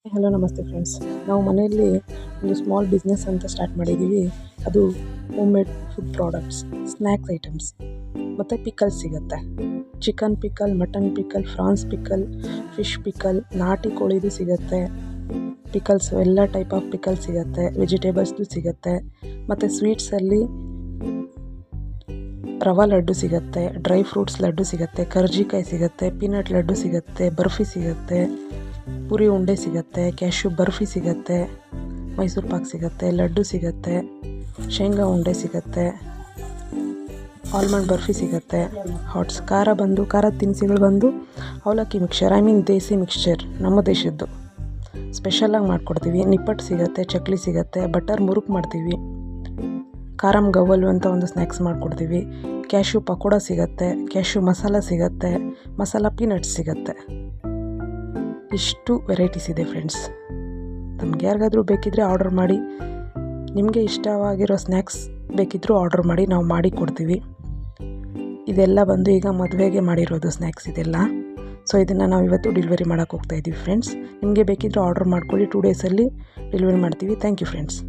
Hello ನಮಸ್ತೆ friends. ನಾವು ಮನೆಯಲ್ಲಿ ಒಂದು ಸ್ಮಾಲ್ ಬಿಸ್ನೆಸ್ ಅಂತ ಸ್ಟಾರ್ಟ್ ಮಾಡಿದ್ದೀವಿ. ಅದು home made food products, snacks items ಮತ್ತು ಪಿಕಲ್ಸ್ ಸಿಗುತ್ತೆ. Chicken pickle, mutton pickle, France pickle, fish pickle, ನಾಟಿ ಕೋಳಿದು ಸಿಗುತ್ತೆ. ಪಿಕಲ್ಸ್ ಎಲ್ಲ ಟೈಪ್ ಆಫ್ ಪಿಕಲ್ ಸಿಗುತ್ತೆ. ವೆಜಿಟೇಬಲ್ಸ್ದು ಸಿಗುತ್ತೆ. ಮತ್ತು ಸ್ವೀಟ್ಸಲ್ಲಿ ರವಾ ಲಡ್ಡು ಸಿಗುತ್ತೆ, ಡ್ರೈ ಫ್ರೂಟ್ಸ್ ಲಡ್ಡು ಸಿಗುತ್ತೆ, ಕರ್ಜಿಕಾಯಿ ಸಿಗುತ್ತೆ, ಪೀನಟ್ ಲಡ್ಡು ಸಿಗುತ್ತೆ, ಬರ್ಫಿ ಸಿಗುತ್ತೆ, ಪುರಿ ಉಂಡೆ ಸಿಗುತ್ತೆ, ಕ್ಯಾಶ್ಯೂ ಬರ್ಫಿ ಸಿಗುತ್ತೆ, ಮೈಸೂರು ಪಾಕ್ ಸಿಗುತ್ತೆ, ಲಡ್ಡು ಸಿಗುತ್ತೆ, ಶೇಂಗಾ ಉಂಡೆ ಸಿಗುತ್ತೆ, ಆಲ್ಮಂಡ್ ಬರ್ಫಿ ಸಿಗುತ್ತೆ. ಖಾರದ ತಿನಿಸುಗಳು ಬಂದು ಅವಲಕ್ಕಿ ಮಿಕ್ಸ್ಚರ್, ದೇಸಿ ಮಿಕ್ಸ್ಚರ್, ನಮ್ಮ ದೇಶದ್ದು ಸ್ಪೆಷಲಾಗಿ ಮಾಡಿಕೊಡ್ತೀವಿ. ನಿಪ್ಪಟ್ಟು ಸಿಗುತ್ತೆ, ಚಕ್ಲಿ ಸಿಗುತ್ತೆ, ಬಟರ್ ಮುರುಕು ಮಾಡ್ತೀವಿ, ಖಾರಂ ಗವ್ವಲು ಅಂತ ಒಂದು ಸ್ನ್ಯಾಕ್ಸ್ ಮಾಡಿಕೊಡ್ತೀವಿ. ಕ್ಯಾಶ್ಯೂ ಪಕೋಡ ಸಿಗುತ್ತೆ, ಕ್ಯಾಶ್ಯೂ ಮಸಾಲ ಸಿಗುತ್ತೆ, ಮಸಾಲ ಪೀನಟ್ಸ್ ಸಿಗುತ್ತೆ. ಇಷ್ಟು ವೆರೈಟೀಸ್ ಇದೆ ಫ್ರೆಂಡ್ಸ್. ನಮ್ಗೆ ಯಾರಿಗಾದರೂ ಬೇಕಿದ್ದರೆ ಆರ್ಡರ್ ಮಾಡಿ. ನಿಮಗೆ ಇಷ್ಟವಾಗಿರೋ ಸ್ನ್ಯಾಕ್ಸ್ ಬೇಕಿದ್ದರೂ ಆರ್ಡರ್ ಮಾಡಿ, ನಾವು ಮಾಡಿ ಕೊಡ್ತೀವಿ. ಇದೆಲ್ಲ ಬಂದು ಈಗ ಮದುವೆಗೆ ಮಾಡಿರೋದು ಸ್ನ್ಯಾಕ್ಸ್ ಇದೆಲ್ಲ. ಸೊ ಇದನ್ನು ನಾವು ಇವತ್ತು ಡೆಲಿವರಿ ಮಾಡೋಕ್ಕೆ ಹೋಗ್ತಾಯಿದ್ದೀವಿ ಫ್ರೆಂಡ್ಸ್. ನಿಮಗೆ ಬೇಕಿದ್ದರೆ ಆರ್ಡರ್ ಮಾಡ್ಕೊಳ್ಳಿ. 2 ಡೇಸಲ್ಲಿ ಡೆಲಿವರಿ ಮಾಡ್ತೀವಿ. Thank you friends.